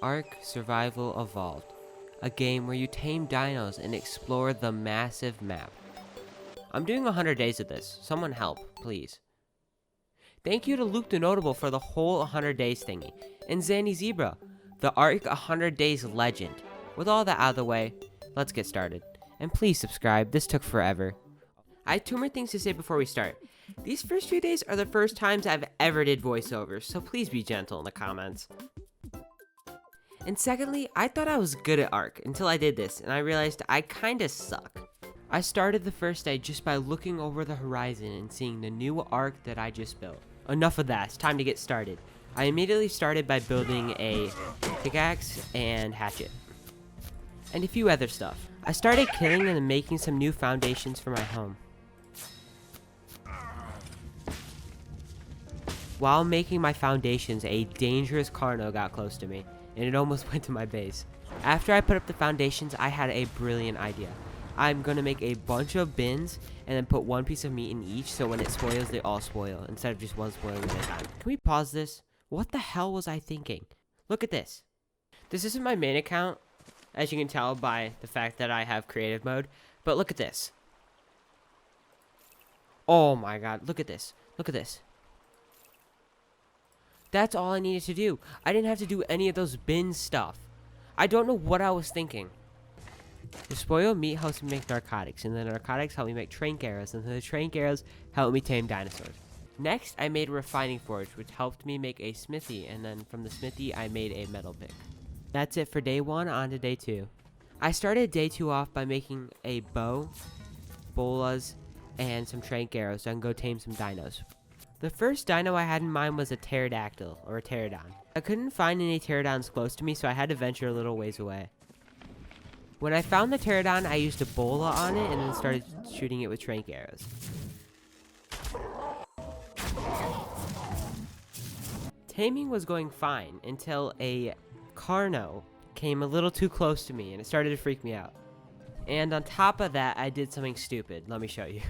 Ark Survival Evolved, a game where you tame dinos and explore the massive map. I'm doing 100 days of this. Someone help, please. Thank you to Luke TheNotable for the whole 100 days thingy, and Zany Zebra, the Ark 100 days legend. With all that out of the way, let's get started. And please subscribe, this took forever. I have two more things to say before we start. These first few days are the first times I've ever did voiceovers, so please be gentle in the comments. And secondly, I thought I was good at Ark until I did this, and I realized I kinda suck. I started the first day just by looking over the horizon and seeing the new Ark that I just built. Enough of that, it's time to get started. I immediately started by building a pickaxe and hatchet, and a few other stuff. I started killing and making some new foundations for my home. While making my foundations, a dangerous Carno got close to me, and it almost went to my base. After I put up the foundations, I had a brilliant idea. I'm gonna make a bunch of bins, and then put one piece of meat in each, so when it spoils, they all spoil, instead of just one spoiling at a time. Can we pause this? What the hell was I thinking? Look at this. This isn't my main account, as you can tell by the fact that I have creative mode, but look at this. Oh my god, look at this. Look at this. That's all I needed to do. I didn't have to do any of those bin stuff. I don't know what I was thinking. The spoiled meat helps me make narcotics, and the narcotics help me make trank arrows, and the trank arrows help me tame dinosaurs. Next, I made a refining forge, which helped me make a smithy, and then from the smithy, I made a metal pick. That's it for day 1, on to day 2. I started day 2 off by making a bow, bolas, and some trank arrows so I can go tame some dinos. The first dino I had in mind was a pterodactyl, or a pterodon. I couldn't find any pterodons close to me, so I had to venture a little ways away. When I found the pterodon, I used a bola on it and then started shooting it with trank arrows. Taming was going fine until a Carno came a little too close to me and it started to freak me out. And on top of that, I did something stupid. Let me show you.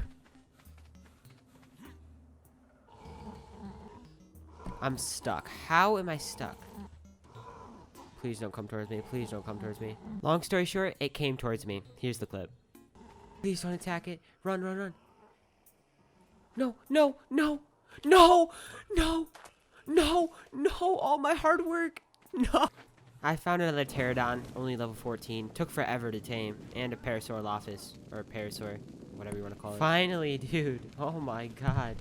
I'm stuck. How am I stuck? Please don't come towards me. Please don't come towards me. Long story short, it came towards me. Here's the clip. Please don't attack it. Run, run, run. No, no, no, no, no, no, no. All my hard work. No. I found another pterodon, only level 14. Took forever to tame. And a Parasaurolophus, or a Parasaur, whatever you want to call it. Finally, dude. Oh my god.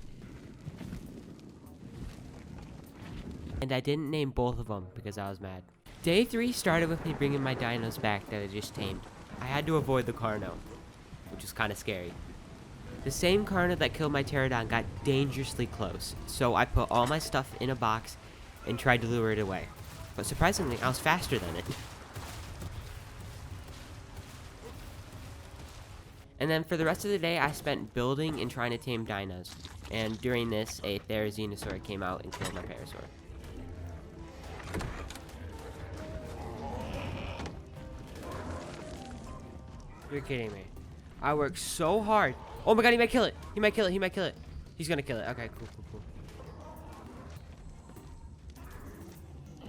And I didn't name both of them because I was mad. Day 3 started with me bringing my dinos back that I just tamed. I had to avoid the Carno, which was kind of scary. The same Carno that killed my pterodon got dangerously close, so I put all my stuff in a box and tried to lure it away. But surprisingly, I was faster than it. And then for the rest of the day, I spent building and trying to tame dinos. And during this, a Therizinosaur came out and killed my Parasaur. You're kidding me. I worked so hard. Oh my god, he might kill it. He might kill it. He might kill it. He's gonna kill it. Okay, cool, cool, cool.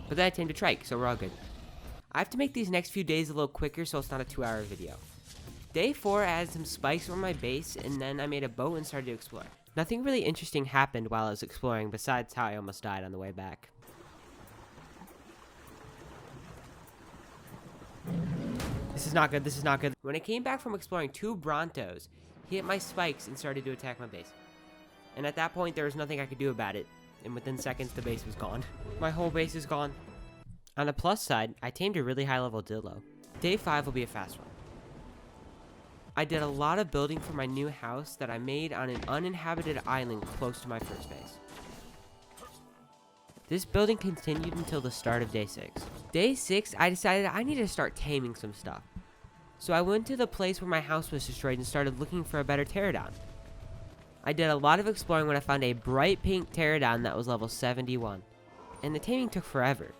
But then I tamed a trike, so we're all good. I have to make these next few days a little quicker so it's not a 2-hour video. Day 4, I added some spikes on my base, and then I made a boat and started to explore. Nothing really interesting happened while I was exploring besides how I almost died on the way back. This is not good, this is not good. When I came back from exploring 2 Brontos, he hit my spikes and started to attack my base. And at that point, there was nothing I could do about it. And within seconds, the base was gone. My whole base is gone. On the plus side, I tamed a really high level Dillo. Day 5 will be a fast one. I did a lot of building for my new house that I made on an uninhabited island close to my first base. This building continued until the start of day 6. Day 6, I decided I needed to start taming some stuff. So I went to the place where my house was destroyed and started looking for a better pterodon. I did a lot of exploring when I found a bright pink pterodon that was level 71. And the taming took forever.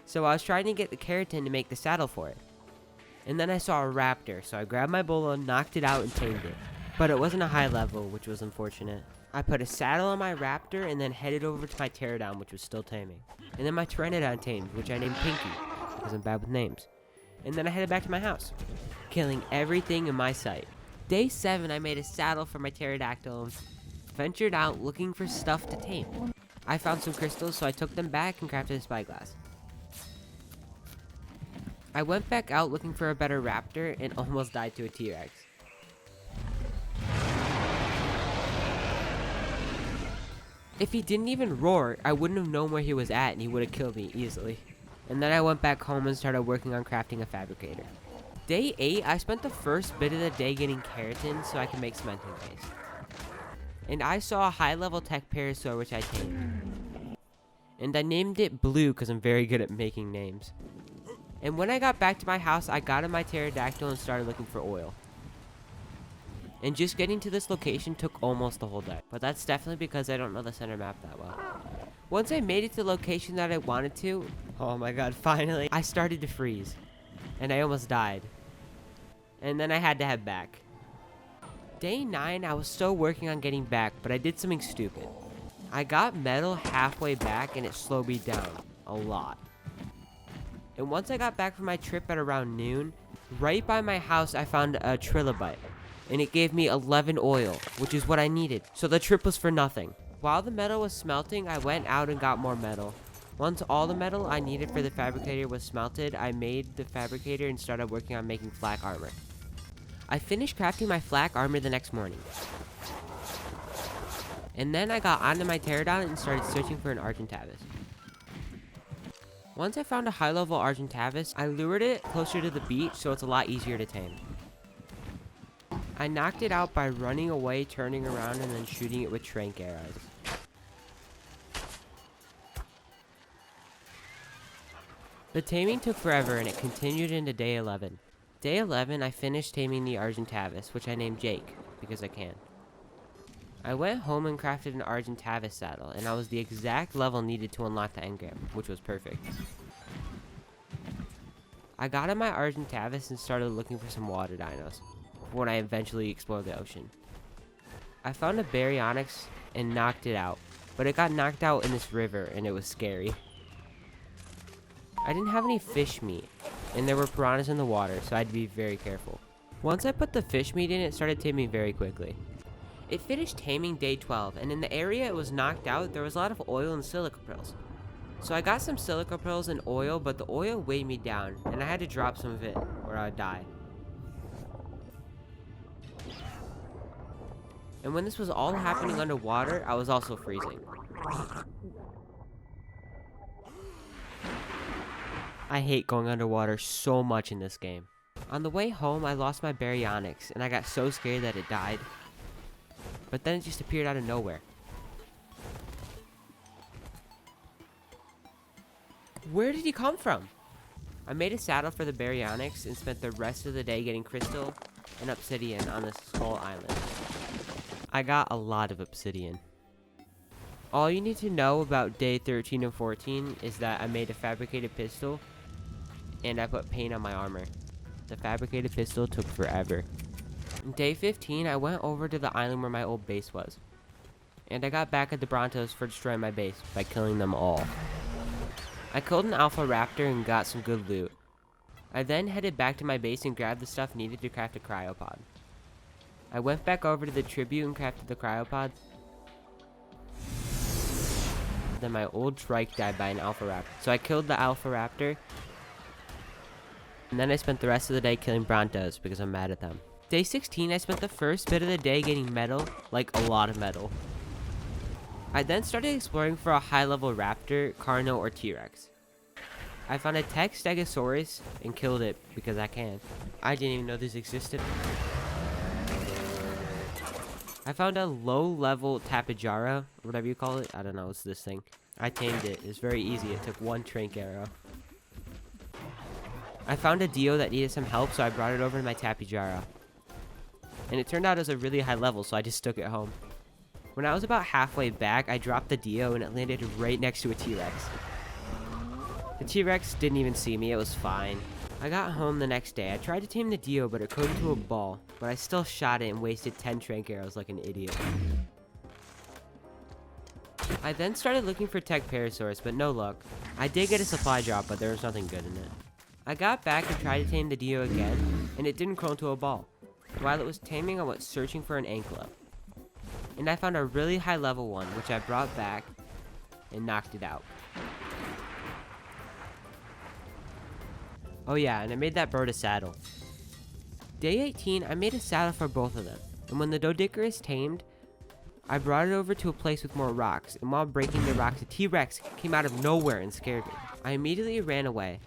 So I was trying to get the keratin to make the saddle for it. And then I saw a raptor, so I grabbed my bola, knocked it out, and tamed it. But it wasn't a high level, which was unfortunate. I put a saddle on my raptor and then headed over to my pterodon, which was still taming. And then my pteranodon tamed, which I named Pinky. because I'm bad with names. And then I headed back to my house, killing everything in my sight. Day 7, I made a saddle for my pterodactyl and ventured out looking for stuff to tame. I found some crystals, so I took them back and crafted a spyglass. I went back out looking for a better raptor and almost died to a T-Rex. If he didn't even roar, I wouldn't have known where he was at and he would have killed me easily. And then I went back home and started working on crafting a fabricator. Day 8, I spent the first bit of the day getting keratin so I could make cementing paste. And I saw a high-level tech parasaur which I tamed. And I named it Blue because I'm very good at making names. And when I got back to my house, I got in my pterodactyl and started looking for oil. And just getting to this location took almost the whole day. But that's definitely because I don't know the center map that well. Once I made it to the location that I wanted to, oh my god, finally, I started to freeze. And I almost died. And then I had to head back. Day 9, I was still working on getting back, but I did something stupid. I got metal halfway back and it slowed me down a lot. And once I got back from my trip at around noon, right by my house I found a trilobite. And it gave me 11 oil, which is what I needed. So the trip was for nothing. While the metal was smelting, I went out and got more metal. Once all the metal I needed for the fabricator was smelted, I made the fabricator and started working on making flak armor. I finished crafting my flak armor the next morning. And then I got onto my pterodon and started searching for an Argentavis. Once I found a high-level Argentavis, I lured it closer to the beach so it's a lot easier to tame. I knocked it out by running away, turning around, and then shooting it with tranq arrows. The taming took forever and it continued into day 11. Day 11, I finished taming the Argentavis, which I named Jake, because I can. I went home and crafted an Argentavis saddle, and I was the exact level needed to unlock the engram, which was perfect. I got on my Argentavis and started looking for some water dinos, when I eventually explored the ocean. I found a baryonyx and knocked it out, but it got knocked out in this river and it was scary. I didn't have any fish meat, and there were piranhas in the water, so I had to be very careful. Once I put the fish meat in, it started taming very quickly. It finished taming day 12, and in the area it was knocked out, there was a lot of oil and silica pearls. So I got some silica pearls and oil, but the oil weighed me down, and I had to drop some of it, or I'd die. And when this was all happening underwater, I was also freezing. I hate going underwater so much in this game. On the way home, I lost my baryonyx, and I got so scared that it died. But then it just appeared out of nowhere. Where did he come from? I made a saddle for the baryonyx and spent the rest of the day getting crystal and obsidian on this skull island. I got a lot of obsidian. All you need to know about day 13 and 14 is that I made a fabricated pistol and I put paint on my armor. The fabricated pistol took forever. Day 15, I went over to the island where my old base was. And I got back at the Brontos for destroying my base by killing them all. I killed an alpha raptor and got some good loot. I then headed back to my base and grabbed the stuff needed to craft a cryopod. I went back over to the tribute and crafted the cryopod. Then my old trike died by an alpha raptor, so I killed the alpha raptor. And then I spent the rest of the day killing Brontos because I'm mad at them. Day 16, I spent the first bit of the day getting metal, like a lot of metal. I then started exploring for a high-level raptor, Carno, or T-Rex. I found a tech stegosaurus and killed it because I can. I didn't even know this existed. I found a low-level tapejara, whatever you call it. I don't know, it's this thing. I tamed it. It's very easy. It took one tranq arrow. I found a Dio that needed some help, so I brought it over to my tapejara. And it turned out it was a really high level, so I just took it home. When I was about halfway back, I dropped the Dio and it landed right next to a T-Rex. The T-Rex didn't even see me. It was fine. I got home the next day. I tried to tame the Dio, but it coded to a ball. But I still shot it and wasted 10 tranq arrows like an idiot. I then started looking for tech parasaurs, but no luck. I did get a supply drop, but there was nothing good in it. I got back and tried to tame the Dino again, and it didn't curl into a ball. While it was taming, I went searching for an ankylo. And I found a really high level one, which I brought back and knocked it out. Oh yeah, and I made that bird a saddle. Day 18, I made a saddle for both of them, and when the Doedicurus tamed, I brought it over to a place with more rocks, and while breaking the rocks, a T-Rex came out of nowhere and scared me. I immediately ran away.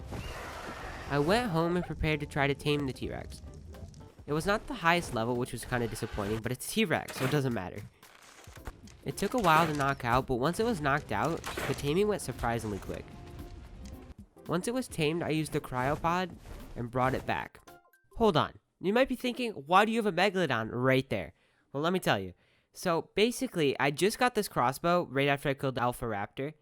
I went home and prepared to try to tame the T-Rex. It was not the highest level, which was kind of disappointing, but it's T-Rex, so it doesn't matter. It took a while to knock out, but once it was knocked out, the taming went surprisingly quick. Once it was tamed, I used the cryopod and brought it back. Hold on. You might be thinking, why do you have a Megalodon right there? Well, let me tell you. So, basically, I just got this crossbow right after I killed the Alpha Raptor,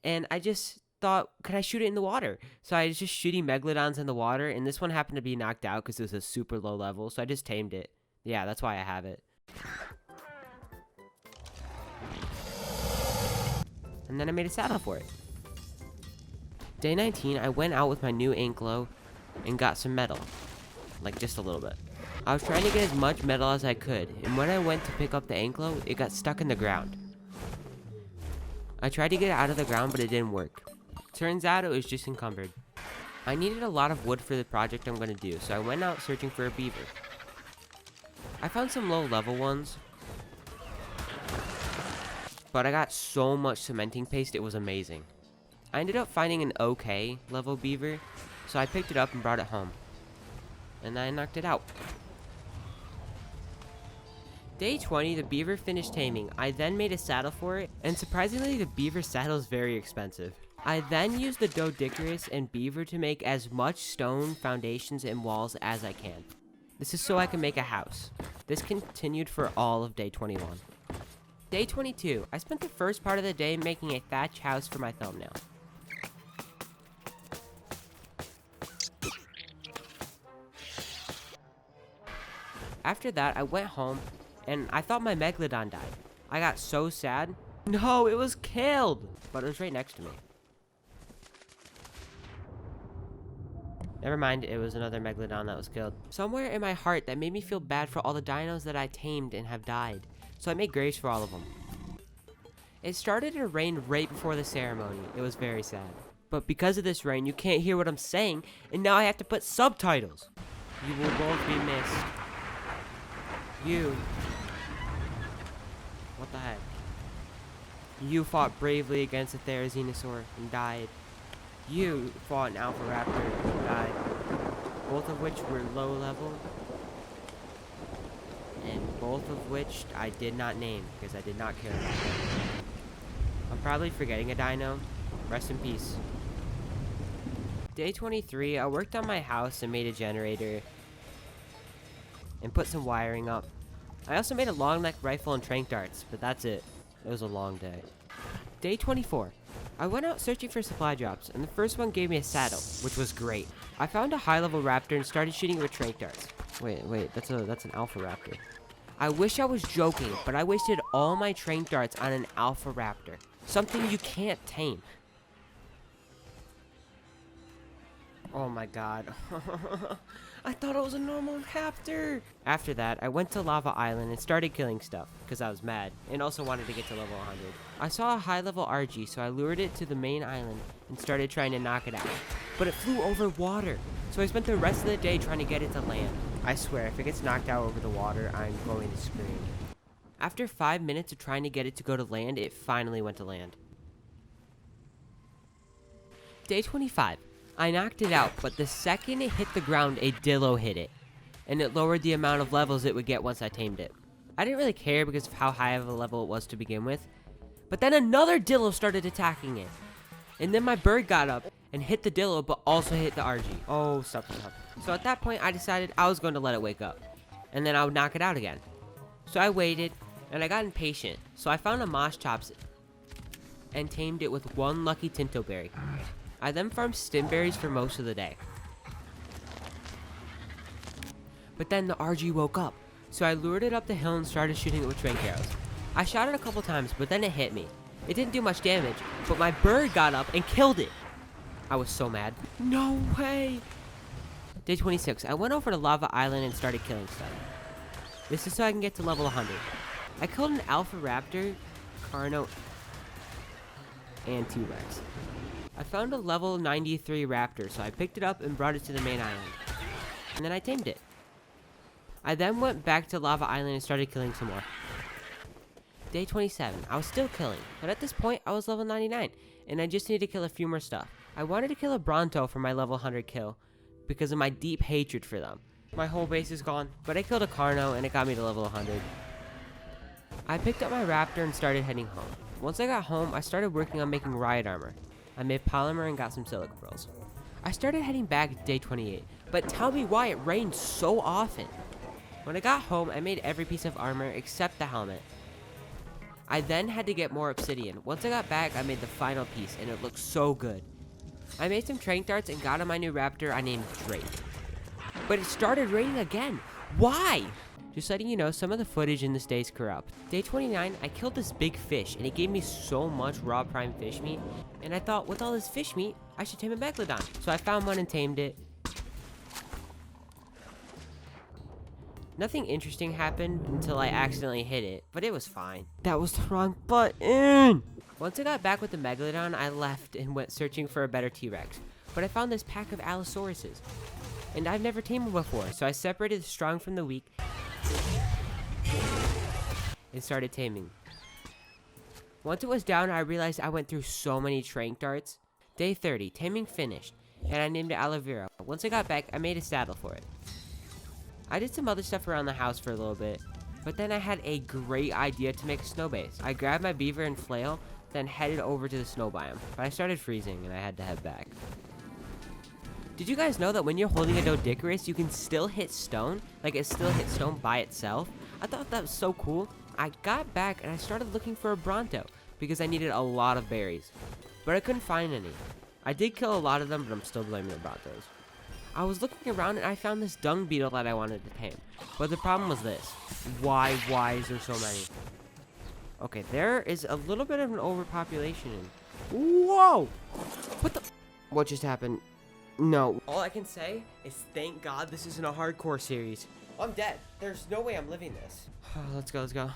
and I just thought, could I shoot it in the water? So I was just shooting Megalodons in the water, and this one happened to be knocked out because it was a super low level, so I just tamed it. Yeah, that's why I have it. And then I made a saddle for it. Day 19, I went out with my new ankylo and got some metal. Like, just a little bit. I was trying to get as much metal as I could, and when I went to pick up the ankylo, it got stuck in the ground. I tried to get it out of the ground, but it didn't work. Turns out it was just encumbered. I needed a lot of wood for the project I'm going to do, so I went out searching for a beaver. I found some low level ones, but I got so much cementing paste, it was amazing. I ended up finding an okay level beaver, so I picked it up and brought it home. And I knocked it out. Day 20, the beaver finished taming. I then made a saddle for it, and surprisingly, the beaver saddle is very expensive. I then used the Doedicurus and beaver to make as much stone foundations and walls as I can. This is so I can make a house. This continued for all of day 21. Day 22, I spent the first part of the day making a thatch house for my thumbnail. After that, I went home, and I thought my Megalodon died. I got so sad. No, it was killed! But it was right next to me. Never mind, it was another Megalodon that was killed. Somewhere in my heart that made me feel bad for all the dinos that I tamed and have died. So I made graves for all of them. It started to rain right before the ceremony. It was very sad. But because of this rain, you can't hear what I'm saying, and now I have to put subtitles. You will both be missed. You. What the heck? You fought bravely against a Therizinosaur and died. You fought an Alpha Raptor and died. Both of which were low level. And both of which I did not name because I did not care about them. I'm probably forgetting a dino. Rest in peace. Day 23, I worked on my house and made a generator and put some wiring up. I also made a long neck rifle and tranq darts, but that's it. It was a long day. Day 24. I went out searching for supply drops, and the first one gave me a saddle, which was great. I found a high level raptor and started shooting it with tranq darts. Wait, that's an alpha raptor. I wish I was joking, but I wasted all my tranq darts on an alpha raptor. Something you can't tame. Oh my god. I thought it was a normal raptor! After that, I went to Lava Island and started killing stuff, because I was mad, and also wanted to get to level 100. I saw a high level RG, so I lured it to the main island and started trying to knock it out. But it flew over water, so I spent the rest of the day trying to get it to land. I swear, if it gets knocked out over the water, I'm going to scream. After 5 minutes of trying to get it to go to land, it finally went to land. Day 25. I knocked it out, but the second it hit the ground, a dillo hit it, and it lowered the amount of levels it would get once I tamed it. I didn't really care because of how high of a level it was to begin with, but then another dillo started attacking it, and then my bird got up and hit the dillo, but also hit the RG. Oh, stop. So at that point, I decided I was going to let it wake up, and then I would knock it out again. So I waited, and I got impatient, so I found a moss chops and tamed it with one lucky tinto berry. I then farmed stimberries for most of the day. But then the RG woke up, so I lured it up the hill and started shooting it with tranq arrows. I shot it a couple times, but then it hit me. It didn't do much damage, but my bird got up and killed it. I was so mad. No way! Day 26. I went over to Lava Island and started killing stuff. This is so I can get to level 100. I killed an Alpha Raptor, Carno, and T-Rex. I found a level 93 Raptor, so I picked it up and brought it to the main island. And then I tamed it. I then went back to Lava Island and started killing some more. Day 27. I was still killing, but at this point I was level 99, and I just needed to kill a few more stuff. I wanted to kill a Bronto for my level 100 kill, because of my deep hatred for them. My whole base is gone, but I killed a Carno and it got me to level 100. I picked up my Raptor and started heading home. Once I got home, I started working on making riot armor. I made polymer and got some silica pearls. I started heading back to day 28, but tell me why it rained so often. When I got home, I made every piece of armor except the helmet. I then had to get more obsidian. Once I got back, I made the final piece and it looked so good. I made some trank darts and got on my new Raptor I named Drake. But it started raining again. Why? Just letting you know, some of the footage in this day is corrupt. Day 29, I killed this big fish, and it gave me so much raw prime fish meat, and I thought, with all this fish meat, I should tame a Megalodon. So I found one and tamed it. Nothing interesting happened until I accidentally hit it, but it was fine. That was the wrong button! Once I got back with the Megalodon, I left and went searching for a better T-Rex. But I found this pack of Allosauruses. And I've never tamed them before, so I separated the strong from the weak and started taming. Once it was down, I realized I went through so many trank darts. Day 30, taming finished, and I named it Aloe Vera. Once I got back, I made a saddle for it. I did some other stuff around the house for a little bit, but then I had a great idea to make a snow base. I grabbed my beaver and flail, then headed over to the snow biome, but I started freezing and I had to head back. Did you guys know that when you're holding a Doedicurus, you can still hit stone? Like, it still hits stone by itself? I thought that was so cool. I got back and I started looking for a Bronto because I needed a lot of berries, but I couldn't find any. I did kill a lot of them, but I'm still blaming the Brontos. I was looking around and I found this dung beetle that I wanted to tame, but the problem was this. Why is there so many? Okay, there is a little bit of an overpopulation. Whoa! What just happened? No. All I can say is thank God this isn't a hardcore series. I'm dead. There's no way I'm living this. Let's go.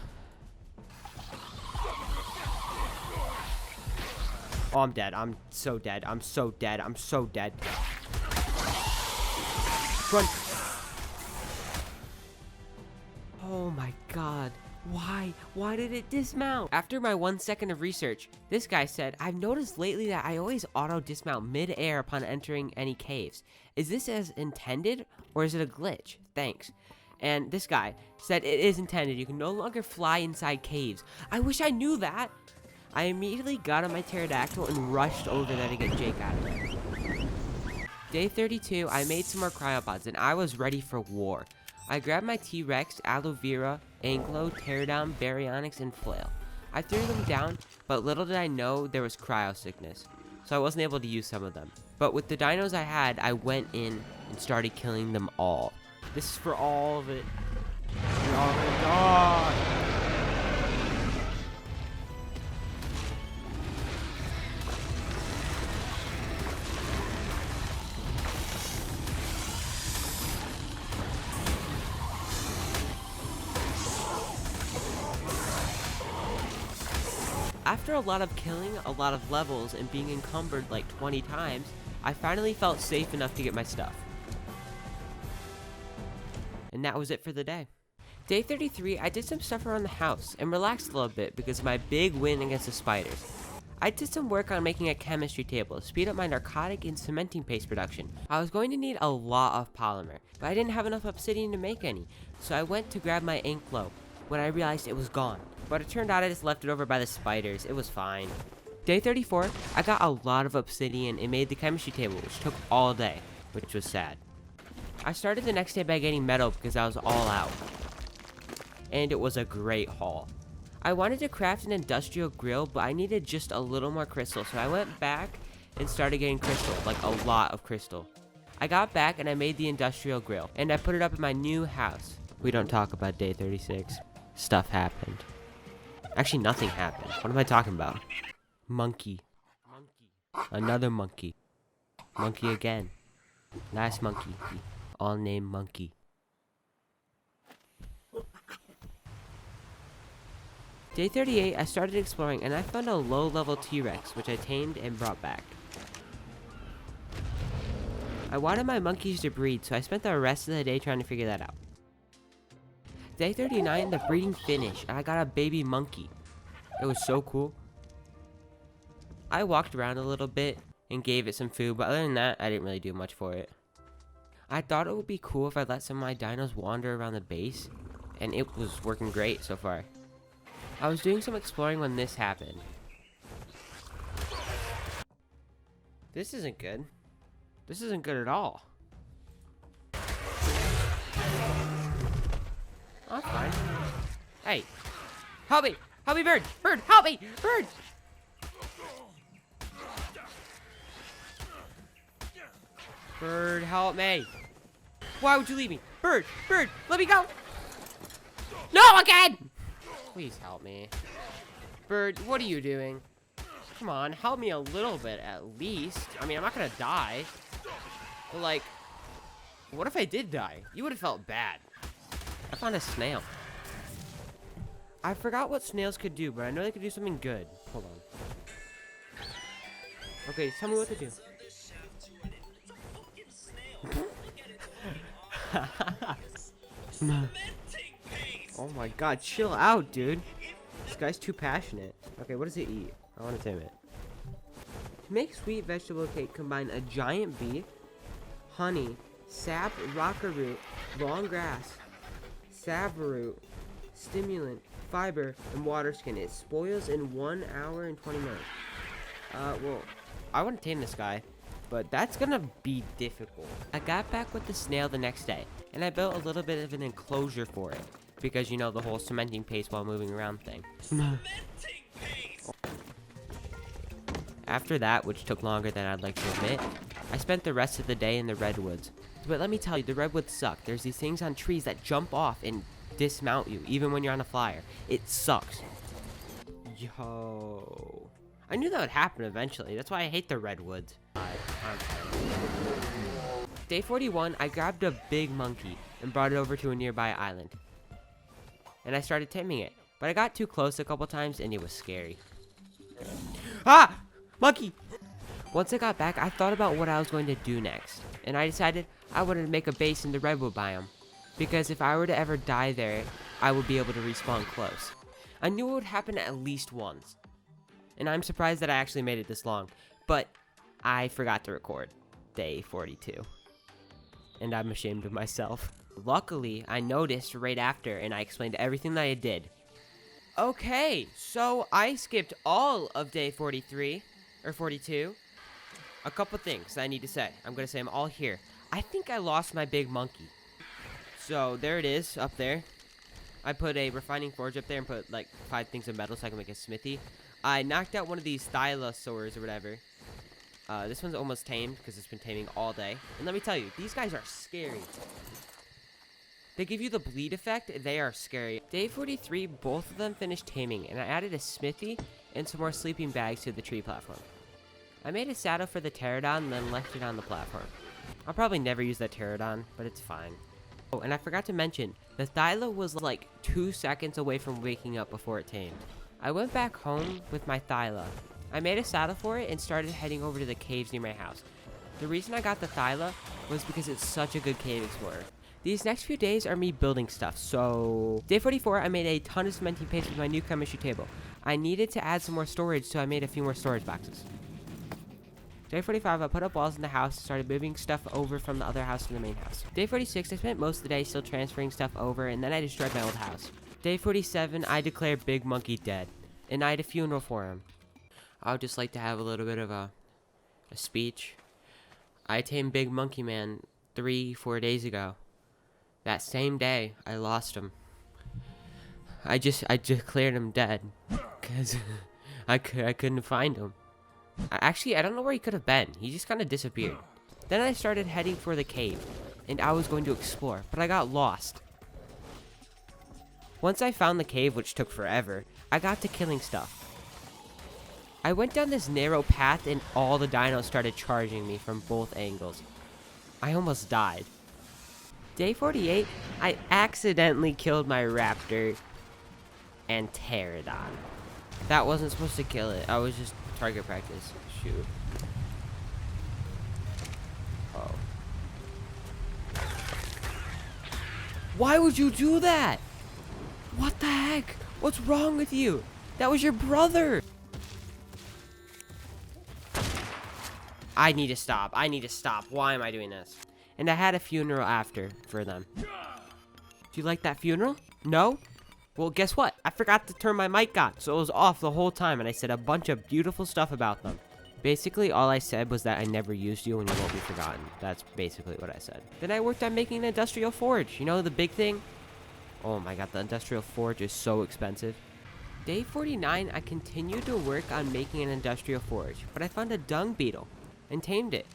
Oh, I'm dead. I'm so dead. I'm so dead. Run. Oh my God. Why did it dismount? After my 1 second of research, this guy said, I've noticed lately that I always auto dismount mid-air upon entering any caves. Is this as intended or is it a glitch? Thanks. And this guy said it is intended. You can no longer fly inside caves. I wish I knew that. I immediately got on my pterodactyl and rushed over there to get Jake out of there. Day 32, I made some more cryopods and I was ready for war. I grabbed my T-Rex, Aloe Vera, Anglo, Pterodon, Baryonyx, and Flail. I threw them down, but little did I know there was cryo sickness, so I wasn't able to use some of them. But with the dinos I had, I went in and started killing them all. This is for all of it. You're all gonna die! After a lot of killing, a lot of levels, and being encumbered like 20 times, I finally felt safe enough to get my stuff. And that was it for the day. Day 33, I did some stuff around the house and relaxed a little bit because of my big win against the spiders. I did some work on making a chemistry table to speed up my narcotic and cementing paste production. I was going to need a lot of polymer, but I didn't have enough obsidian to make any, so I went to grab my ink flow when I realized it was gone. But it turned out I just left it over by the spiders. It was fine. Day 34, I got a lot of obsidian and made the chemistry table, which took all day, which was sad. I started the next day by getting metal because I was all out. And it was a great haul. I wanted to craft an industrial grill, but I needed just a little more crystal, so I went back and started getting crystal, like a lot of crystal. I got back and I made the industrial grill, and I put it up in my new house. We don't talk about day 36. Stuff happened. Actually, nothing happened. What am I talking about? Monkey. Another monkey. Monkey again. Last monkey. All named Monkey. Day 38, I started exploring and I found a low-level T-Rex, which I tamed and brought back. I wanted my monkeys to breed, so I spent the rest of the day trying to figure that out. Day 39, the breeding finished, and I got a baby monkey. It was so cool. I walked around a little bit and gave it some food, but other than that, I didn't really do much for it. I thought it would be cool if I let some of my dinos wander around the base, and it was working great so far. I was doing some exploring when this happened. This isn't good. This isn't good at all. I'm fine. Hey! Help me! Help me, bird! Bird, help me! Bird! Bird, help me! Why would you leave me? Bird! Bird! Let me go! No, again! Please help me. Bird, what are you doing? Come on, help me a little bit at least. I mean, I'm not gonna die. But like, what if I did die? You would have felt bad. I found a snail. I forgot what snails could do, but I know they could do something good. Hold on. Okay, tell me what to do. Oh my god, chill out, dude. This guy's too passionate. Okay, what does it eat? I want to tame it. To make sweet vegetable cake, combine a giant bee, honey, sap, rocker root, long grass, saveroot, stimulant, fiber, and water skin. It spoils in 1 hour and 20 minutes. Well, I want to tame this guy, but that's gonna be difficult. I got back with the snail the next day, and I built a little bit of an enclosure for it, because you know the whole cementing paste while moving around thing. After that, which took longer than I'd like to admit, I spent the rest of the day in the redwoods. But let me tell you, the redwoods suck. There's these things on trees that jump off and dismount you, even when you're on a flyer. It sucks. Yo. I knew that would happen eventually. That's why I hate the redwoods. Day 41, I grabbed a big monkey and brought it over to a nearby island. And I started taming it. But I got too close a couple times and it was scary. Ah! Monkey! Once I got back, I thought about what I was going to do next. And I decided I wanted to make a base in the redwood biome. Because if I were to ever die there, I would be able to respawn close. I knew it would happen at least once. And I'm surprised that I actually made it this long. But I forgot to record day 42. And I'm ashamed of myself. Luckily, I noticed right after and I explained everything that I did. Okay, so I skipped all of day 43, or 42. A couple things that I need to say. I'm going to say them all here. I think I lost my big monkey. So there it is, up there. I put a refining forge up there and put like 5 things of metal so I can make a smithy. I knocked out one of these thylosaurs or whatever. This one's almost tamed because it's been taming all day. And let me tell you, these guys are scary. They give you the bleed effect. They are scary. Day 43, both of them finished taming, and I added a smithy and some more sleeping bags to the tree platform. I made a saddle for the pterodon and then left it on the platform. I'll probably never use that pterodon, but it's fine. Oh, and I forgot to mention, the thylo was like 2 seconds away from waking up before it tamed. I went back home with my thyla. I made a saddle for it and started heading over to the caves near my house. The reason I got the thyla was because it's such a good cave explorer. These next few days are me building stuff, so... Day 44, I made a ton of cementing paste with my new chemistry table. I needed to add some more storage, so I made a few more storage boxes. Day 45, I put up walls in the house and started moving stuff over from the other house to the main house. Day 46, I spent most of the day still transferring stuff over, and then I destroyed my old house. Day 47, I declared Big Monkey dead, and I had a funeral for him. I would just like to have a little bit of a speech. I tamed Big Monkey Man 3-4 days ago. That same day, I lost him. I declared him dead because I couldn't find him. Actually, I don't know where he could have been. He just kind of disappeared. Then I started heading for the cave, and I was going to explore, but I got lost. Once I found the cave, which took forever, I got to killing stuff. I went down this narrow path and all the dinos started charging me from both angles. I almost died. Day 48, I accidentally killed my raptor and pterodon. That wasn't supposed to kill it. I was just target practice. Shoot. Oh. Why would you do that? What the heck? What's wrong with you? That was your brother. I need to stop. I need to stop. Why am I doing this? And I had a funeral after for them. Do you like that funeral? No? Well, guess what? I forgot to turn my mic on, so it was off the whole time, and I said a bunch of beautiful stuff about them. Basically, all I said was that I never used you and you won't be forgotten. That's basically what I said. Then I worked on making an industrial forge. You know, the big thing? Oh my god, the industrial forge is so expensive. Day 49, I continued to work on making an industrial forge, but I found a dung beetle and tamed it.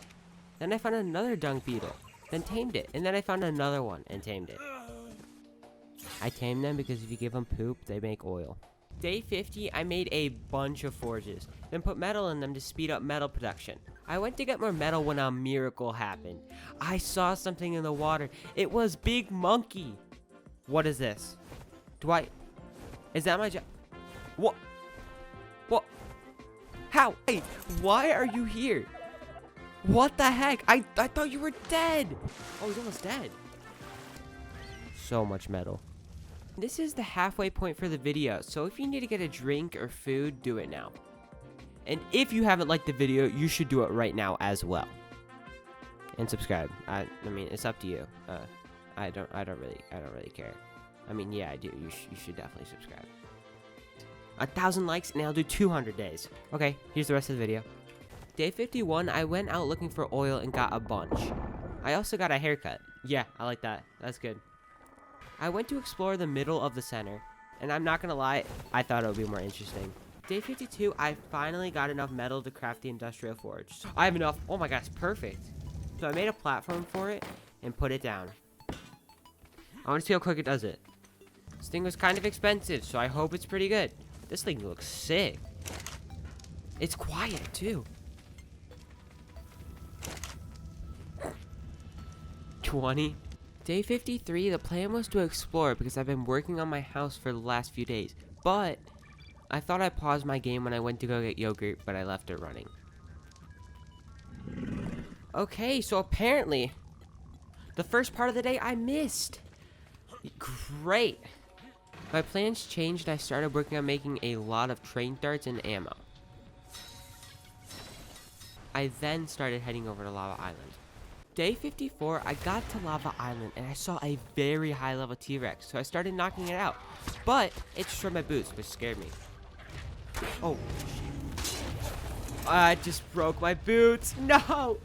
Then I found another dung beetle, then tamed it, and then I found another one and tamed it. I tamed them because if you give them poop, they make oil. Day 50, I made a bunch of forges, then put metal in them to speed up metal production. I went to get more metal when a miracle happened. I saw something in the water. It was Big Monkey. What is this? Is that my job? What? What? How? Hey, why are you here? What the heck? I thought you were dead. Oh, he's almost dead. So much metal. This is the halfway point for the video, so if you need to get a drink or food, do it now. And if you haven't liked the video, you should do it right now as well. And subscribe. I mean, it's up to you. I don't really care. I mean, yeah, I do. You should definitely subscribe. 1,000 likes and I'll do 200 days. Okay, here's the rest of the video. Day 51, I went out looking for oil and got a bunch. I also got a haircut. Yeah, I like that. That's good. I went to explore the middle of the center, and I'm not gonna lie, I thought it would be more interesting. Day 52, I finally got enough metal to craft the industrial forge. I have enough. Oh my god, it's perfect. So I made a platform for it and put it down. I want to see how quick it does it. This thing was kind of expensive, so I hope it's pretty good. This thing looks sick. It's quiet too. 20. Day 53, the plan was to explore because I've been working on my house for the last few days. But I thought I paused my game when I went to go get yogurt, but I left it running. Okay, so apparently the first part of the day I missed. Great. My plans changed and I started working on making a lot of train darts and ammo. I then started heading over to Lava Island. Day 54, I got to Lava Island and I saw a very high level T-Rex, so I started knocking it out. But it destroyed my boots, which scared me. Oh, shit. I just broke my boots. No!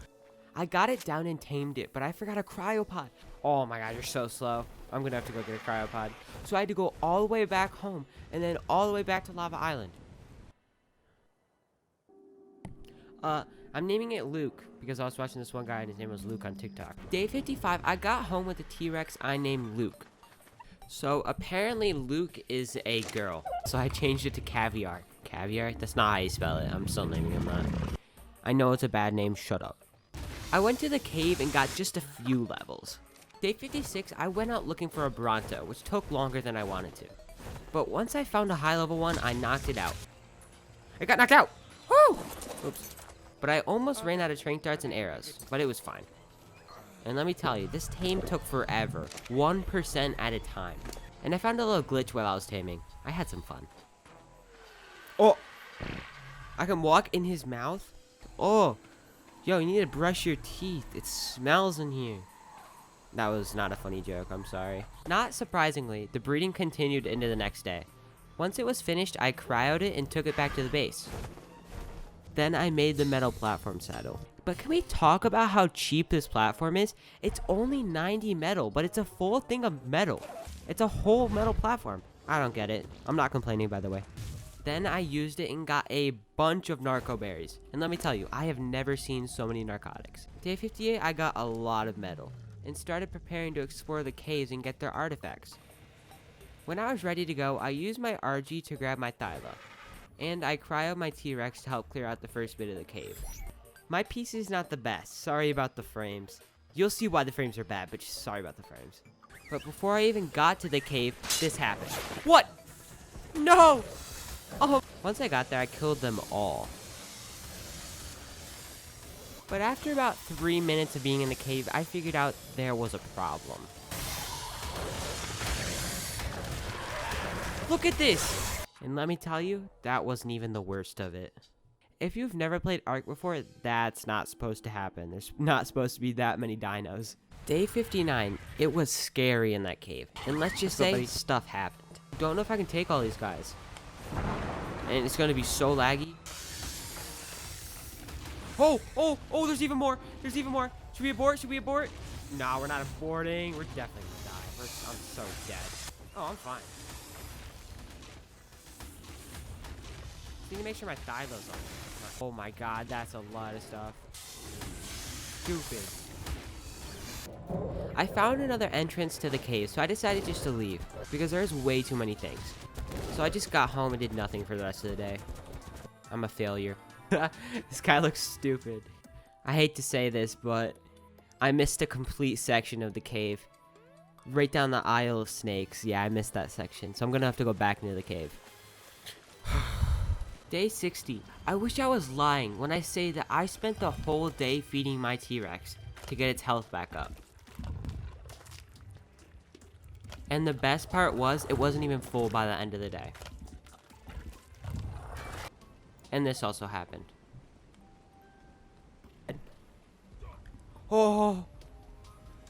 I got it down and tamed it, but I forgot a cryopod. Oh my god, you're so slow. I'm gonna have to go get a cryopod. So I had to go all the way back home and then all the way back to Lava Island. I'm naming it Luke because I was watching this one guy and his name was Luke on TikTok. Day 55, I got home with a T-Rex I named Luke. So apparently Luke is a girl. So I changed it to Caviar. Caviar? That's not how you spell it. I'm still naming him that. I know it's a bad name. Shut up. I went to the cave and got just a few levels. Day 56, I went out looking for a Bronto, which took longer than I wanted to. But once I found a high level one, I knocked it out. It got knocked out! Woo! Oops. But I almost ran out of train darts and arrows, but it was fine. And let me tell you, this tame took forever, 1% at a time. And I found a little glitch while I was taming. I had some fun. Oh! I can walk in his mouth? Oh! Yo, you need to brush your teeth. It smells in here. That was not a funny joke, I'm sorry. Not surprisingly, the breeding continued into the next day. Once it was finished, I cryoed it and took it back to the base. Then I made the metal platform saddle. But can we talk about how cheap this platform is? It's only 90 metal, but it's a full thing of metal. It's a whole metal platform. I don't get it. I'm not complaining, by the way. Then I used it and got a bunch of narco berries. And let me tell you, I have never seen so many narcotics. Day 58, I got a lot of metal and started preparing to explore the caves and get their artifacts. When I was ready to go, I used my RG to grab my Thyla. and I cryoed my T-Rex to help clear out the first bit of the cave. My PC is not the best. Sorry about the frames. You'll see why the frames are bad, but just sorry about the frames. But before I even got to the cave, this happened. What? No! Oh! Once I got there, I killed them all. But after about 3 minutes of being in the cave, I figured out there was a problem. Look at this! And let me tell you, that wasn't even the worst of it. If you've never played Ark before, that's not supposed to happen. There's not supposed to be that many dinos. Day 59, it was scary in that cave. And let's just say, stuff happened. Don't know if I can take all these guys. And it's gonna be so laggy. Oh, there's even more. There's even more. Should we abort? Should we abort? Nah, we're not aborting. We're definitely gonna die. I'm so dead. Oh, I'm fine. Need to make sure my thigh goes on. Oh my god, that's a lot of stuff. Stupid. I found another entrance to the cave, so I decided just to leave, because there's way too many things. So I just got home and did nothing for the rest of the day. I'm a failure. This guy looks stupid. I hate to say this, but I missed a complete section of the cave. Right down the aisle of snakes. Yeah, I missed that section, so I'm gonna have to go back into the cave. Day 60. I wish I was lying when I say that I spent the whole day feeding my T-Rex to get its health back up. And the best part was, it wasn't even full by the end of the day. And this also happened. Oh,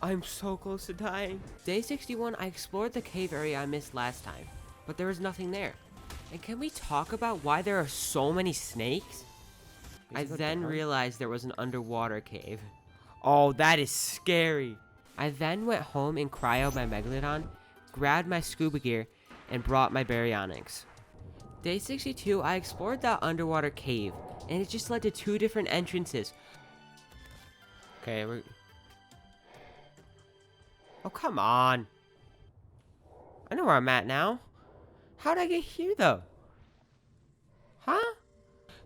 I'm so close to dying. Day 61, I explored the cave area I missed last time, but there was nothing there. And can we talk about why there are so many snakes? I then realized there was an underwater cave. Oh, that is scary. I then went home and cryoed my Megalodon, grabbed my scuba gear, and brought my baryonyx. Day 62, I explored that underwater cave, and it just led to 2 different entrances. Okay, oh, come on. I know where I'm at now. How'd I get here, though? Huh?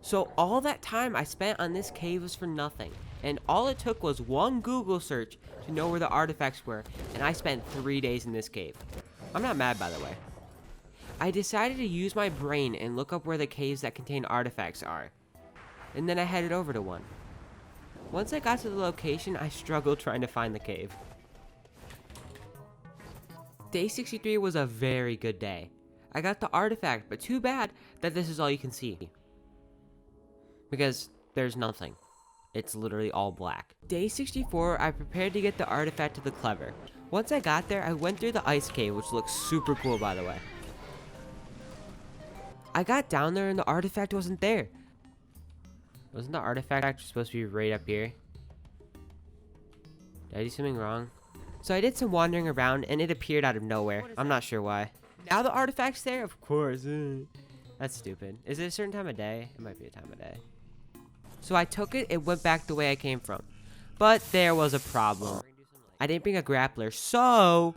So all that time I spent on this cave was for nothing. And all it took was one Google search to know where the artifacts were. And I spent 3 days in this cave. I'm not mad, by the way. I decided to use my brain and look up where the caves that contain artifacts are. And then I headed over to one. Once I got to the location, I struggled trying to find the cave. Day 63 was a very good day. I got the artifact, but too bad that this is all you can see. Because there's nothing. It's literally all black. Day 64, I prepared to get the artifact to the clever. Once I got there, I went through the ice cave, which looks super cool, by the way. I got down there and the artifact wasn't there. Wasn't the artifact supposed to be right up here? Did I do something wrong? So I did some wandering around and it appeared out of nowhere. I'm not sure why. Now the artifact's there? Of course. That's stupid. Is it a certain time of day? It might be a time of day. So I took it and went back the way I came from. But there was a problem. I didn't bring a grappler, so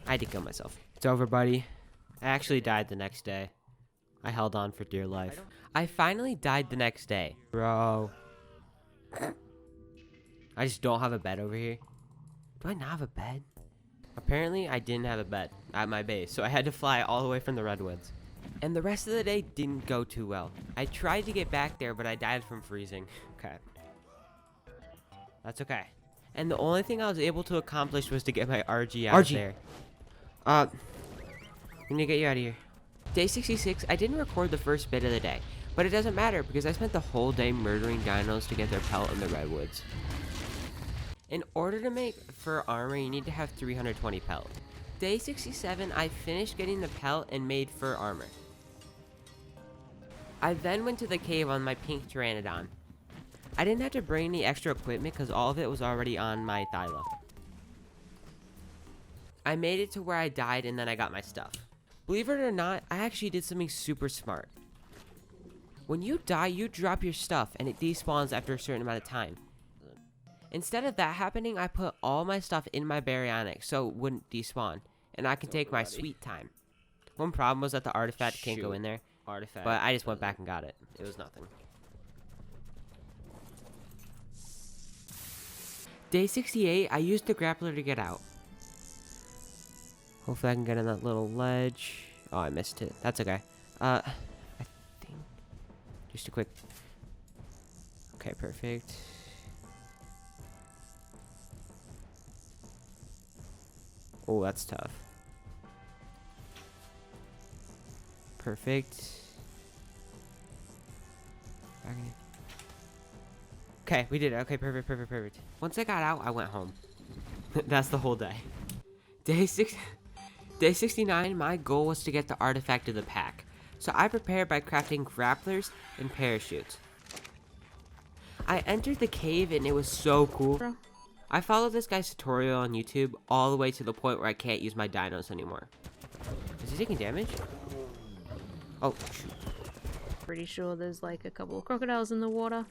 I had to kill myself. It's over, buddy. I actually died the next day. I held on for dear life. I finally died the next day. Bro. I just don't have a bed over here. Do I not have a bed? Apparently, I didn't have a bed at my base, so I had to fly all the way from the Redwoods. And the rest of the day didn't go too well. I tried to get back there, but I died from freezing. Okay. That's okay. And the only thing I was able to accomplish was to get my RG out of there. I need to get you out of here. Day 66, I didn't record the first bit of the day, but it doesn't matter because I spent the whole day murdering dinos to get their pelt in the Redwoods. In order to make fur armor, you need to have 320 pelt. Day 67, I finished getting the pelt and made fur armor. I then went to the cave on my pink pteranodon. I didn't have to bring any extra equipment because all of it was already on my Thyla. I made it to where I died and then I got my stuff. Believe it or not, I actually did something super smart. When you die, you drop your stuff and it despawns after a certain amount of time. Instead of that happening, I put all my stuff in my baryonyx so it wouldn't despawn, and I can take my sweet time. One problem was that the artifact can't go in there. artifact, but I just went back and got it. It was nothing. Day 68, I used the grappler to get out. Hopefully I can get on that little ledge. Oh, I missed it. That's okay. I think just a quick. Okay, perfect. Oh, that's tough. Perfect. Okay, we did it. Okay, perfect. Once I got out, I went home. That's the whole day. Day 69, my goal was to get the artifact of the pack. So I prepared by crafting grapplers and parachutes. I entered the cave and it was so cool. I followed this guy's tutorial on YouTube all the way to the point where I can't use my dinos anymore. Is he taking damage? Oh, shoot. Pretty sure there's like a couple of crocodiles in the water.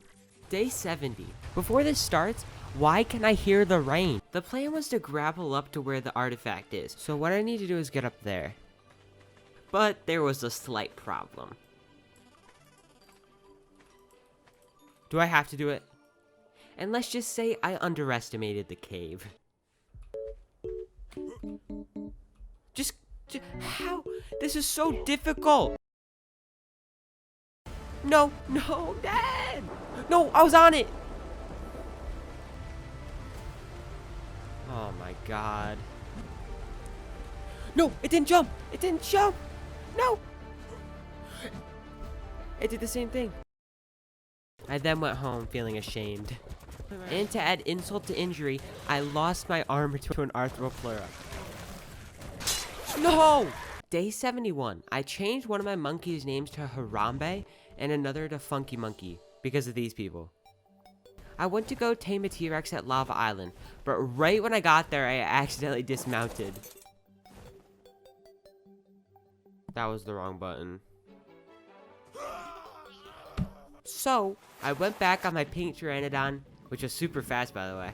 Day 70. Before this starts, why can I hear the rain? The plan was to grapple up to where the artifact is, so what I need to do is get up there. But there was a slight problem. Do I have to do it? And let's just say I underestimated the cave. Just how? This is so difficult. No, Dad! No, I was on it! Oh my god. No, it didn't jump! It didn't jump! No! It did the same thing. I then went home feeling ashamed. And to add insult to injury, I lost my armor to an arthropleura. No! Day 71. I changed one of my monkeys' names to Harambe and another to Funky Monkey because of these people. I went to go tame a T-Rex at Lava Island, but right when I got there, I accidentally dismounted. That was the wrong button. So, I went back on my pink Pteranodon, which was super fast by the way.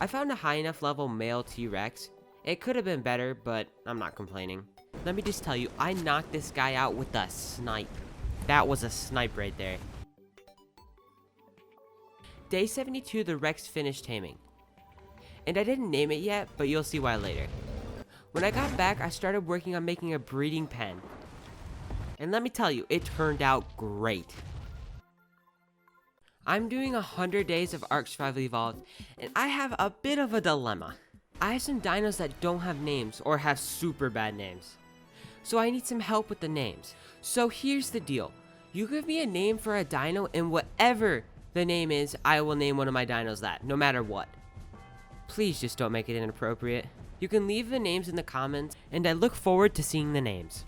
I found a high enough level male T-Rex. It could have been better, but I'm not complaining. Let me just tell you, I knocked this guy out with a snipe. That was a snipe right there. Day 72, the Rex finished taming. And I didn't name it yet, but you'll see why later. When I got back, I started working on making a breeding pen. And let me tell you, it turned out great. I'm doing 100 days of Ark Survival Evolved, and I have a bit of a dilemma. I have some dinos that don't have names, or have super bad names. So I need some help with the names. So here's the deal. You give me a name for a dino, and whatever the name is, I will name one of my dinos that, no matter what. Please just don't make it inappropriate. You can leave the names in the comments, and I look forward to seeing the names.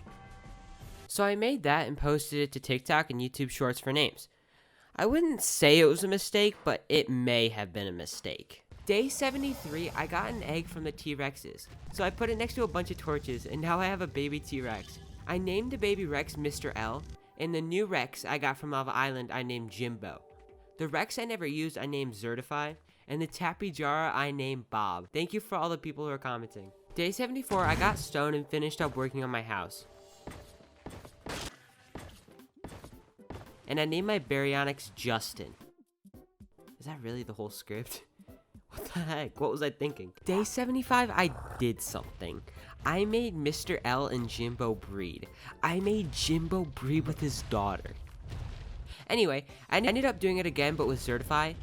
So I made that and posted it to TikTok and YouTube Shorts for names. I wouldn't say it was a mistake, but it may have been a mistake. Day 73, I got an egg from the T-Rexes. So I put it next to a bunch of torches, and now I have a baby T-Rex. I named the baby Rex Mr. L, and the new Rex I got from Lava Island I named Jimbo. The Rex I never used I named Zertify, and the Tapijara I named Bob. Thank you for all the people who are commenting. Day 74, I got stoned and finished up working on my house. And I named my Baryonyx Justin. Is that really the whole script? What the heck? What was I thinking? Day 75, I did something. I made Mr. L and Jimbo breed. I made Jimbo breed with his daughter. Anyway, I ended up doing it again, but with Certify.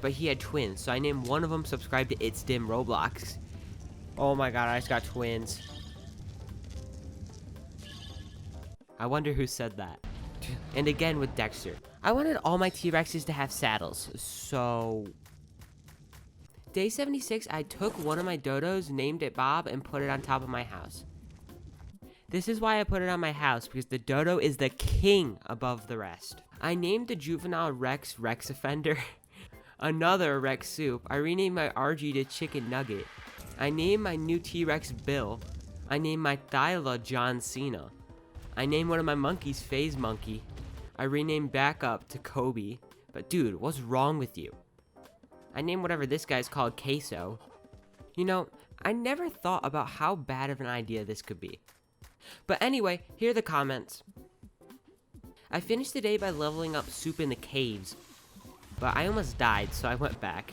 But he had twins, so I named one of them subscribe to It's Dim Roblox. Oh my god, I just got twins. I wonder who said that. And again with Dexter. I wanted all my T-Rexes to have saddles, so... Day 76, I took one of my dodos, named it Bob, and put it on top of my house. This is why I put it on my house, because the dodo is the king above the rest. I named the juvenile Rex Rex Offender. Another Rex Soup. I renamed my RG to Chicken Nugget. I named my new T-Rex Bill. I named my Thyla John Cena. I named one of my monkeys Phase Monkey. I renamed Backup to Kobe. But dude, what's wrong with you? I named whatever this guy's called Queso. You know, I never thought about how bad of an idea this could be. But anyway, here are the comments. I finished the day by leveling up Soup in the caves, but I almost died, so I went back.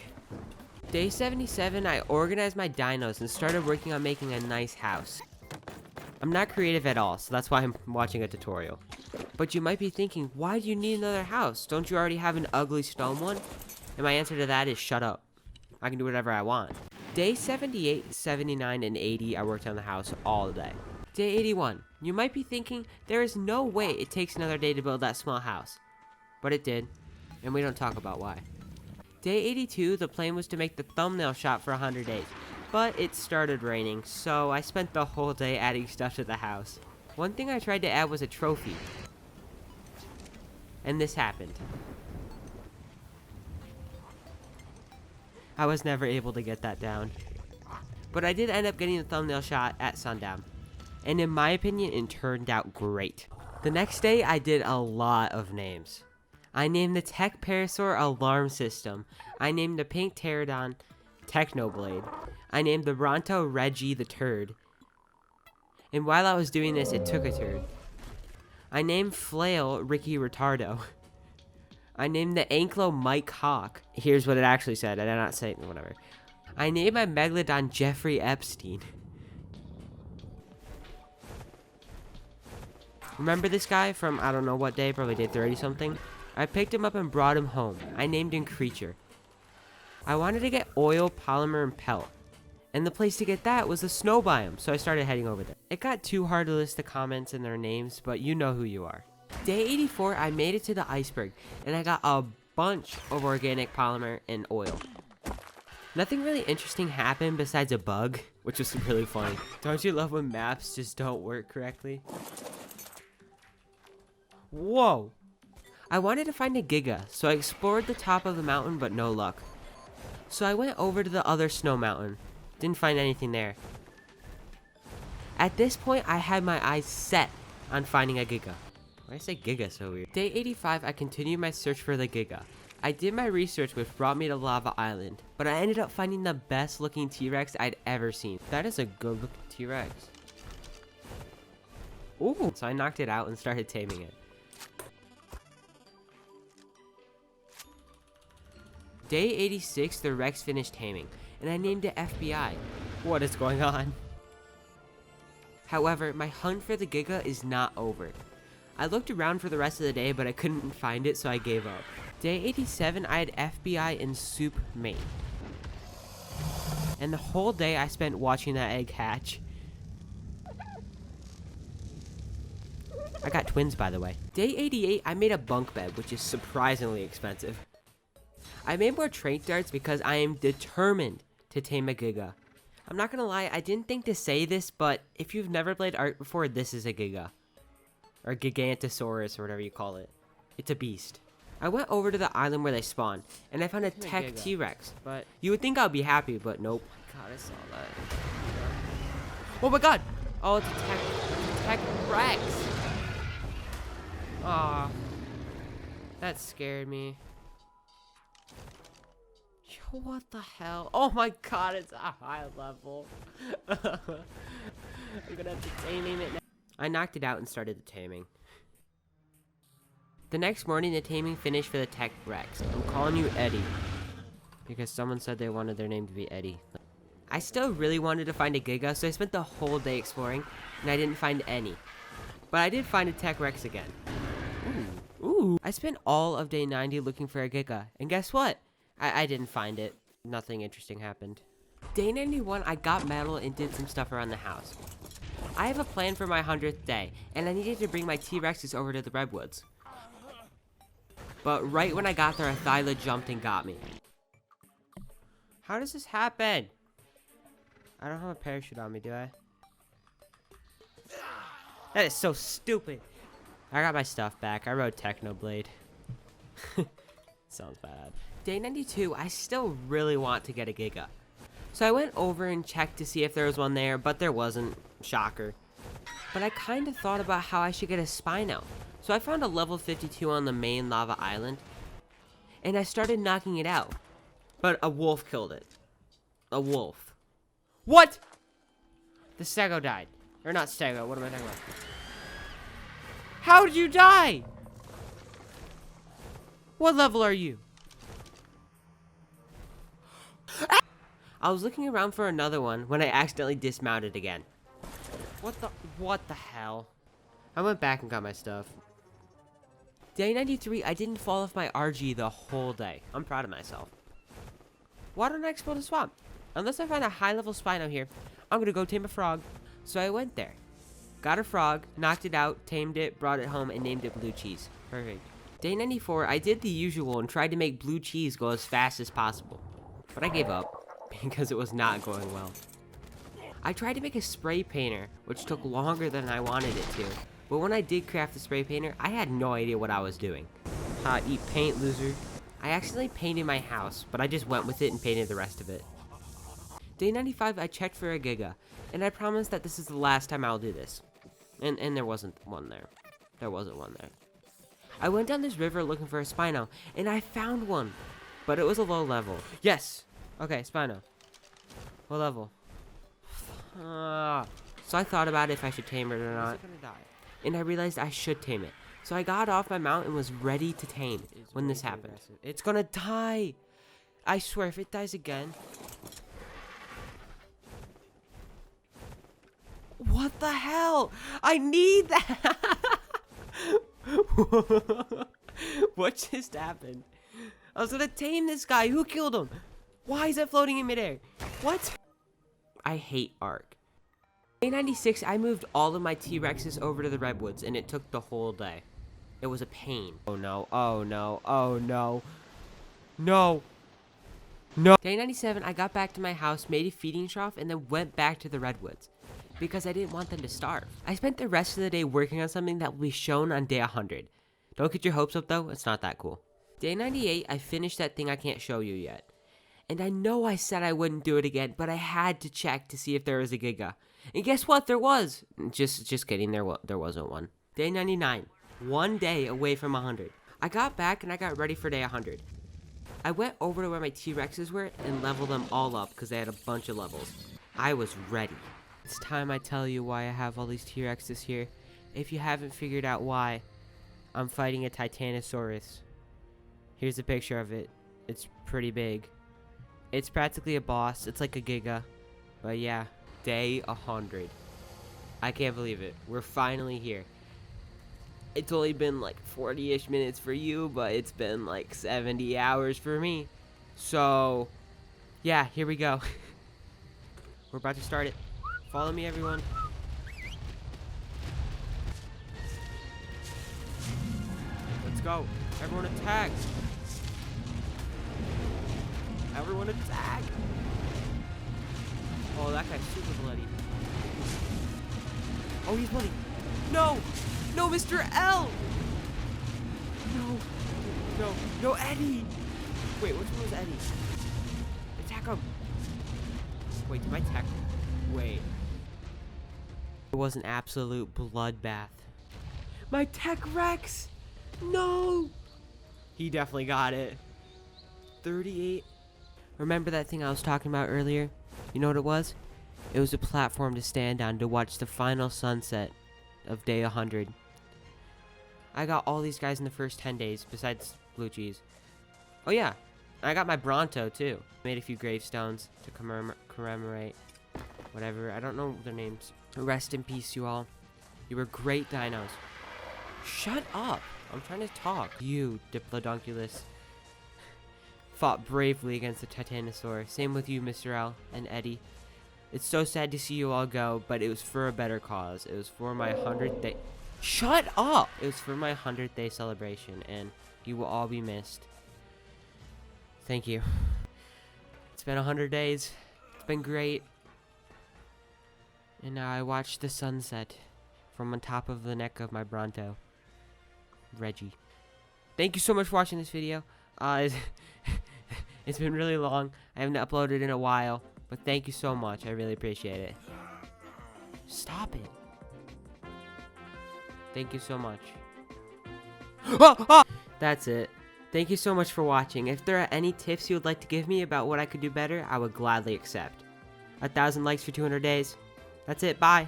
Day 77, I organized my dinos and started working on making a nice house. I'm not creative at all, so that's why I'm watching a tutorial. But you might be thinking, why do you need another house? Don't you already have an ugly stone one? And my answer to that is shut up. I can do whatever I want. Day 78, 79, and 80, I worked on the house all day. Day 81, you might be thinking, there is no way it takes another day to build that small house. But it did, and we don't talk about why. Day 82, the plan was to make the thumbnail shot for 100 days. But it started raining, so I spent the whole day adding stuff to the house. One thing I tried to add was a trophy. And this happened. I was never able to get that down. But I did end up getting the thumbnail shot at sundown. And in my opinion, it turned out great. The next day, I did a lot of names. I named the Tech Parasaur Alarm System. I named the Pink Pterodon Technoblade. I named the Bronto Reggie the Turd. And while I was doing this, it took a turn. I named Flail Ricky Retardo. I named the Anklo Mike Hawk. Here's what it actually said. I did not say whatever. I named my Megalodon Jeffrey Epstein. Remember this guy from I don't know what day, probably day 30 something? I picked him up and brought him home. I named him Creature. I wanted to get oil, polymer, and pelt. And the place to get that was the snow biome, so I started heading over there. It got too hard to list the comments and their names, but you know who you are. Day 84, I made it to the iceberg, and I got a bunch of organic polymer and oil. Nothing really interesting happened besides a bug, which was really funny. Don't you love when maps just don't work correctly? Whoa! I wanted to find a Giga, so I explored the top of the mountain, but no luck. So I went over to the other snow mountain. Didn't find anything there. At this point, I had my eyes set on finding a Giga. Why did I say Giga so weird? Day 85, I continued my search for the Giga. I did my research, which brought me to Lava Island, but I ended up finding the best looking T-Rex I'd ever seen. That is a good looking T-Rex. Ooh! So I knocked it out and started taming it. Day 86, the Rex finished taming, and I named it FBI. What is going on? However, my hunt for the Giga is not over. I looked around for the rest of the day, but I couldn't find it, so I gave up. Day 87, I had FBI and Soup mate. And the whole day I spent watching that egg hatch. I got twins, by the way. Day 88, I made a bunk bed, which is surprisingly expensive. I made more trait darts because I am determined to tame a Giga. I'm not gonna lie, I didn't think to say this, but if you've never played Ark before, this is a Giga. Or Gigantosaurus, or whatever you call it. It's a beast. I went over to the island where they spawn, and I found a Tech T-Rex. But you would think I'd be happy, but nope. God, I saw that. Oh my god! Oh, it's a Tech Rex! Aw. That scared me. Yo, what the hell? Oh my god, it's a high level. I'm gonna have to tame it now. I knocked it out and started the taming. The next morning, the taming finished for the Tech Rex. I'm calling you Eddie, because someone said they wanted their name to be Eddie. I still really wanted to find a Giga, so I spent the whole day exploring, and I didn't find any. But I did find a Tech Rex again. Ooh. I spent all of day 90 looking for a Giga, and guess what? I didn't find it. Nothing interesting happened. Day 91, I got metal and did some stuff around the house. I have a plan for my 100th day, and I needed to bring my T-Rexes over to the Redwoods. But right when I got there, a Thyla jumped and got me. How does this happen? I don't have a parachute on me, do I? That is so stupid. I got my stuff back. I rode Technoblade. Sounds bad. Day 92, I still really want to get a Giga. So I went over and checked to see if there was one there, but there wasn't. Shocker. But I kind of thought about how I should get a Spino. So I found a level 52 on the main lava island, and I started knocking it out. But a wolf killed it. A wolf. What? The Stego died. Or not Stego, what am I talking about? How did you die? What level are you? I was looking around for another one when I accidentally dismounted again. What the hell? I went back and got my stuff. Day 93, I didn't fall off my RG the whole day. I'm proud of myself. Why don't I explore the swamp? Unless I find a high-level Spino here, I'm gonna go tame a frog. So I went there. Got a frog, knocked it out, tamed it, brought it home, and named it Blue Cheese. Perfect. Day 94, I did the usual and tried to make Blue Cheese go as fast as possible. But I gave up, because it was not going well. I tried to make a spray painter, which took longer than I wanted it to. But when I did craft the spray painter, I had no idea what I was doing. Eat paint, loser. I accidentally painted my house, but I just went with it and painted the rest of it. Day 95, I checked for a Giga, and I promised that this is the last time I'll do this. And there wasn't one there. There wasn't one there. I went down this river looking for a Spino, and I found one. But it was a low level. Yes! Okay, Spino. What level? So I thought about if I should tame it or not. And I realized I should tame it. So I got off my mount and was ready to tame when this happened. It's gonna die! I swear, if it dies again... What the hell? I need that! What just happened? I was gonna tame this guy. Who killed him? Why is it floating in midair? What? I hate Ark. Day 96, I moved all of my T-Rexes over to the Redwoods, and it took the whole day. It was a pain. Oh no, oh no, oh no. No. No. Day 97, I got back to my house, made a feeding trough, and then went back to the Redwoods. Because I didn't want them to starve. I spent the rest of the day working on something that will be shown on day 100. Don't get your hopes up though, it's not that cool. Day 98, I finished that thing I can't show you yet. And I know I said I wouldn't do it again, but I had to check to see if there was a Giga. And guess what? There was. Just kidding, there wasn't one. Day 99, one day away from 100. I got back and I got ready for day 100. I went over to where my T-Rexes were and leveled them all up because they had a bunch of levels. I was ready. It's time I tell you why I have all these T-Rexes here. If you haven't figured out why, I'm fighting a Titanosaurus. Here's a picture of it. It's pretty big. It's practically a boss. It's like a Giga. But yeah, day 100. I can't believe it. We're finally here. It's only been like 40-ish minutes for you, but it's been like 70 hours for me. So, yeah, here we go. We're about to start it. Follow me, everyone. Let's go. Everyone attack. Everyone attack. Oh, that guy's super bloody. Oh, he's bloody. No! No, Mr. L! No. No. No, Eddie! Wait, which one was Eddie? Attack him. Wait, did my attack? Wait. It was an absolute bloodbath. My Tech Rex! No! He definitely got it. 38. Remember that thing I was talking about earlier? You know what it was? It was a platform to stand on to watch the final sunset of day 100. I got all these guys in the first 10 days, besides Blue Cheese. Oh yeah, I got my Bronto too. Made a few gravestones to commemorate whatever. I don't know their names. Rest in peace, you all. You were great dinos. Shut up. I'm trying to talk. You, Diplodocus, fought bravely against the Titanosaur. Same with you, Mr. L and Eddie. It's so sad to see you all go, but it was for a better cause. It was for my 100th day. Shut up! It was for my 100th day celebration, and you will all be missed. Thank you. It's been 100 days. It's been great. And now I watched the sunset from on top of the neck of my Bronto, Reggie. Thank you so much for watching this video. It's been really long. I haven't uploaded in a while, but thank you so much. I really appreciate it. Stop it. Thank you so much. That's it. Thank you so much for watching. If there are any tips you would like to give me about what I could do better, I would gladly accept. 1,000 likes for 200 days. That's it. Bye.